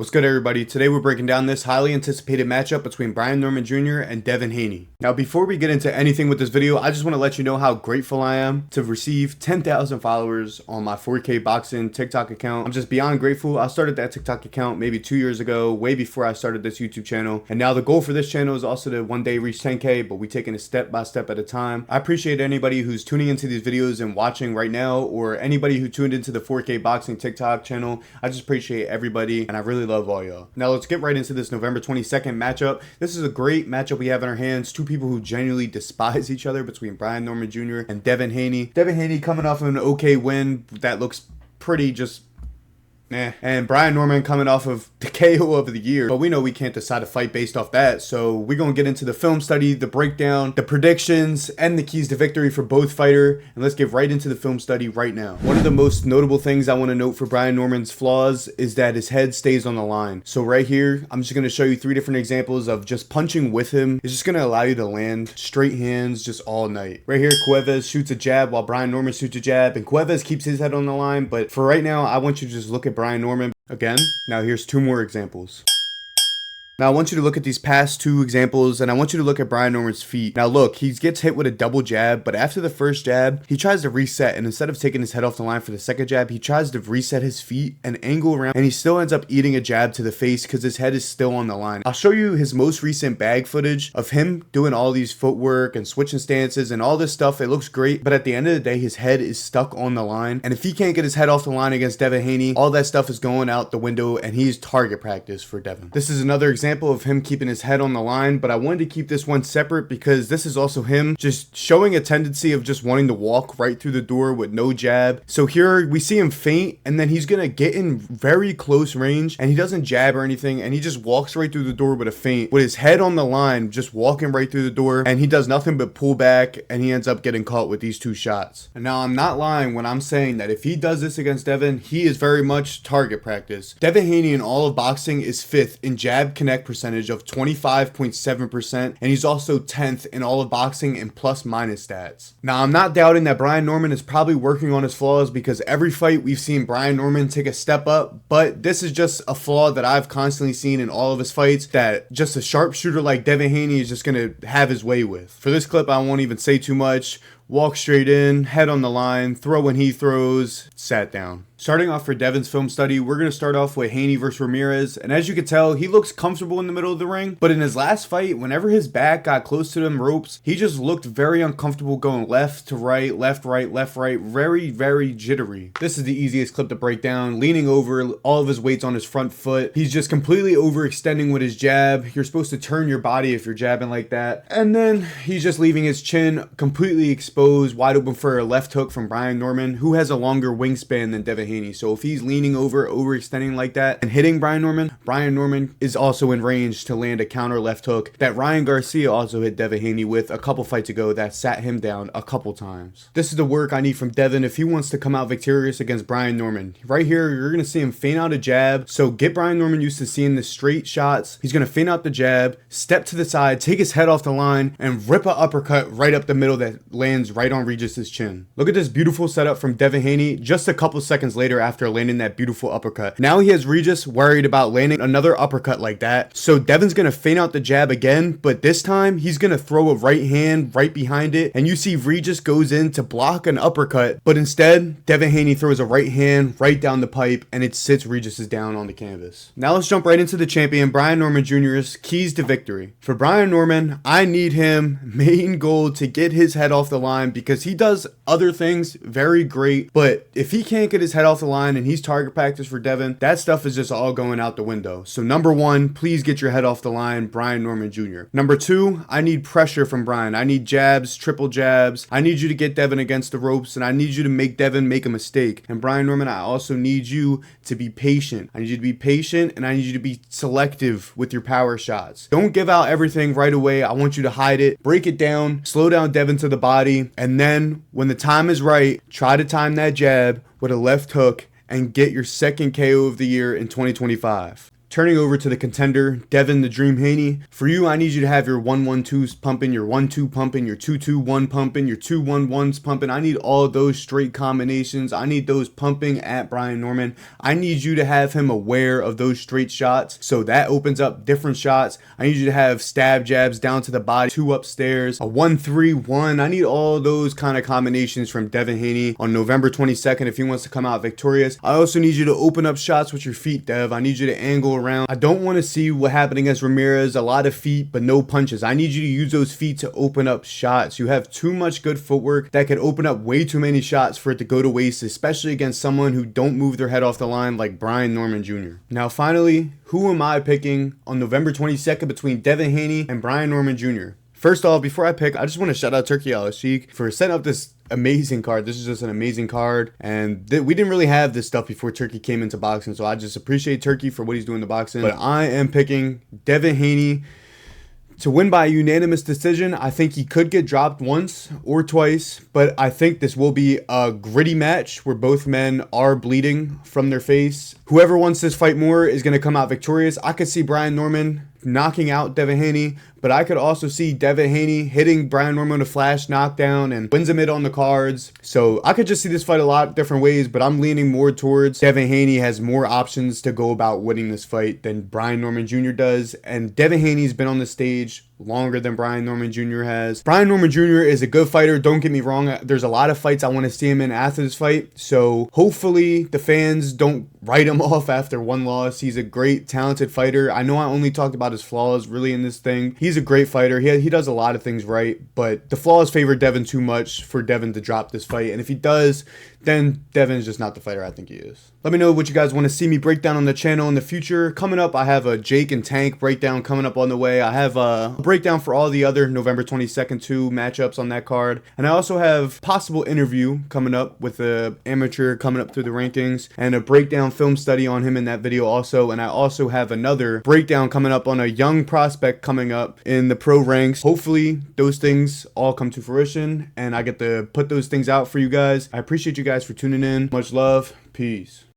What's good, everybody? Today we're breaking down this highly anticipated matchup between Brian Norman Jr. and Devin Haney. Now, before we get into anything with this video, I just want to let you know how grateful I am to receive 10,000 followers on my 4K Boxing TikTok account. I'm just beyond grateful. I started that TikTok account maybe 2 years ago, way before I started this YouTube channel. And now the goal for this channel is also to one day reach 10K, but we're taking it step by step at a time. I appreciate anybody who's tuning into these videos and watching right now, or anybody who tuned into the 4K Boxing TikTok channel. I just appreciate everybody, and I really love all y'all. Now let's get right into this November 22nd matchup. This is a great matchup we have in our hands. Two people who genuinely despise each other, between Brian Norman Jr. and Devin Haney. Devin Haney coming off of an okay win that looks pretty just and Brian Norman coming off of the KO of the year. But we know we can't decide a fight based off that. So we're going to get into the film study, the breakdown, the predictions, and the keys to victory for both fighter. And let's get right into the film study right now. One of the most notable things I want to note for Brian Norman's flaws is that his head stays on the line. So right here, I'm just going to show you 3 different examples of just punching with him. It's just going to allow you to land straight hands just all night. Right here, Cuevas shoots a jab while Brian Norman shoots a jab. And Cuevas keeps his head on the line. But for right now, I want you to just look at Brian Norman again. Now here's 2 more examples. Now I want you to look at these past 2 examples, and I want you to look at Brian Norman's feet. Now look, he gets hit with a double jab, but after the first jab, he tries to reset, and instead of taking his head off the line for the second jab, he tries to reset his feet and angle around, and he still ends up eating a jab to the face because his head is still on the line. I'll show you his most recent bag footage of him doing all these footwork and switching stances and all this stuff. It looks great, but at the end of the day, his head is stuck on the line, and if he can't get his head off the line against Devin Haney, all that stuff is going out the window, and he's target practice for Devin. This is another example of him keeping his head on the line, but I wanted to keep this one separate because this is also him just showing a tendency of just wanting to walk right through the door with no jab. So here we see him feint, and then he's gonna get in very close range, and he doesn't jab or anything, and he just walks right through the door with a feint with his head on the line, just walking right through the door, and he does nothing but pull back, and he ends up getting caught with these 2 shots. And now I'm not lying when I'm saying that if he does this against Devin, he is very much target practice. Devin Haney in all of boxing is 5th in jab connect percentage of 25.7%, and he's also 10th in all of boxing in plus minus stats. Now I'm not doubting that Brian Norman is probably working on his flaws, because every fight we've seen Brian Norman take a step up, but this is just a flaw that I've constantly seen in all of his fights, that just a sharpshooter like Devin Haney is just gonna have his way with. For this clip, I won't even say too much. Walk straight in, head on the line, throw when he throws, sat down. Starting off for Devin's film study, we're going to start off with Haney versus Ramirez, and as you can tell, he looks comfortable in the middle of the ring, but in his last fight, whenever his back got close to them ropes, he just looked very uncomfortable going left to right, left, right, very, very jittery. This is the easiest clip to break down, leaning over, all of his weight's on his front foot. He's just completely overextending with his jab. You're supposed to turn your body if you're jabbing like that, and then he's just leaving his chin completely exposed, wide open for a left hook from Brian Norman, who has a longer wingspan than Devin Haney. So if he's leaning over, overextending like that and hitting Brian Norman is also in range to land a counter left hook that Ryan Garcia also hit Devin Haney with a couple fights ago that sat him down a couple times. This is the work I need from Devin if he wants to come out victorious against Brian Norman. Right here, you're going to see him feint out a jab. So get Brian Norman used to seeing the straight shots. He's going to feint out the jab, step to the side, take his head off the line, and rip an uppercut right up the middle that lands right on Regis's chin. Look at this beautiful setup from Devin Haney just a couple seconds later after landing that beautiful uppercut. Now he has Regis worried about landing another uppercut like that. So Devin's going to feint out the jab again, but this time he's going to throw a right hand right behind it, and you see Regis goes in to block an uppercut, but instead Devin Haney throws a right hand right down the pipe, and it sits Regis's down on the canvas. Now let's jump right into the champion, Brian Norman Jr.'s keys to victory. For Brian Norman, I need him main goal to get his head off the line, because he does other things very great, but if he can't get his head off the line and he's target practice for Devin, that stuff is just all going out the window. So number 1, please get your head off the line, Brian Norman Jr. Number 2, I need pressure from Brian. I need jabs, triple jabs. I need you to get Devin against the ropes, and I need you to make Devin make a mistake. And Brian Norman, I also need you to be patient. I need you to be patient, and I need you to be selective with your power shots. Don't give out everything right away. I want you to hide it, break it down, slow down Devin to the body, and then when the time is right, try to time that jab with a left hook and get your second KO of the year in 2025. turning over to the contender, Devin the Dream Haney. For you, I need you to have your 1-1-2s pumping, your 1-2 pumping, your 2-2-1 pumping, your 2-1-1s pumping. I need all of those straight combinations. I need those pumping at Brian Norman. I need you to have him aware of those straight shots, so that opens up different shots. I need you to have stab jabs down to the body, 2 upstairs, a 1-3-1. I need all those kind of combinations from Devin Haney on November 22nd if he wants to come out victorious. I also need you to open up shots with your feet, Dev. I need you to angle around. I don't want to see what happened against Ramirez, a lot of feet but no punches. I need you to use those feet to open up shots. You have too much good footwork that could open up way too many shots for it to go to waste, especially against someone who don't move their head off the line like Brian Norman Jr. Now finally, who am I picking on November 22nd between Devin Haney and Brian Norman Jr.? First off, before I pick, I just want to shout out Turkey Al-Sheikh for setting up this amazing card. This is just an amazing card, and we didn't really have this stuff before Turkey came into boxing, so I just appreciate Turkey for what he's doing in the boxing. But I am picking Devin Haney to win by a unanimous decision. I think he could get dropped once or twice, but I think this will be a gritty match where both men are bleeding from their face. Whoever wants this fight more is going to come out victorious. I could see Brian Norman knocking out Devin Haney, but I could also see Devin Haney hitting Brian Norman a flash knockdown and wins him it on the cards. So I could just see this fight a lot different ways, but I'm leaning more towards Devin Haney has more options to go about winning this fight than Brian Norman Jr. does. And Devin Haney's been on the stage longer than Brian Norman Jr. has. Brian Norman Jr. is a good fighter, don't get me wrong. There's a lot of fights I want to see him in after this fight, so hopefully the fans don't write him off after one loss. He's a great, talented fighter. I know I only talked about his flaws really in this thing. He's a great fighter. He does a lot of things right, but the flaws favor Devin too much for Devin to drop this fight, and if he does, then Devin's just not the fighter I think he is. Let me know what you guys want to see me break down on the channel in the future. Coming up, I have a Jake and Tank breakdown coming up on the way. I have a breakdown for all the other November 22nd 2 matchups on that card. And I also have possible interview coming up with a amateur coming up through the rankings and a breakdown film study on him in that video also. And I also have another breakdown coming up on a young prospect coming up in the pro ranks. Hopefully those things all come to fruition and I get to put those things out for you guys. I appreciate you guys for tuning in. Much love. Peace.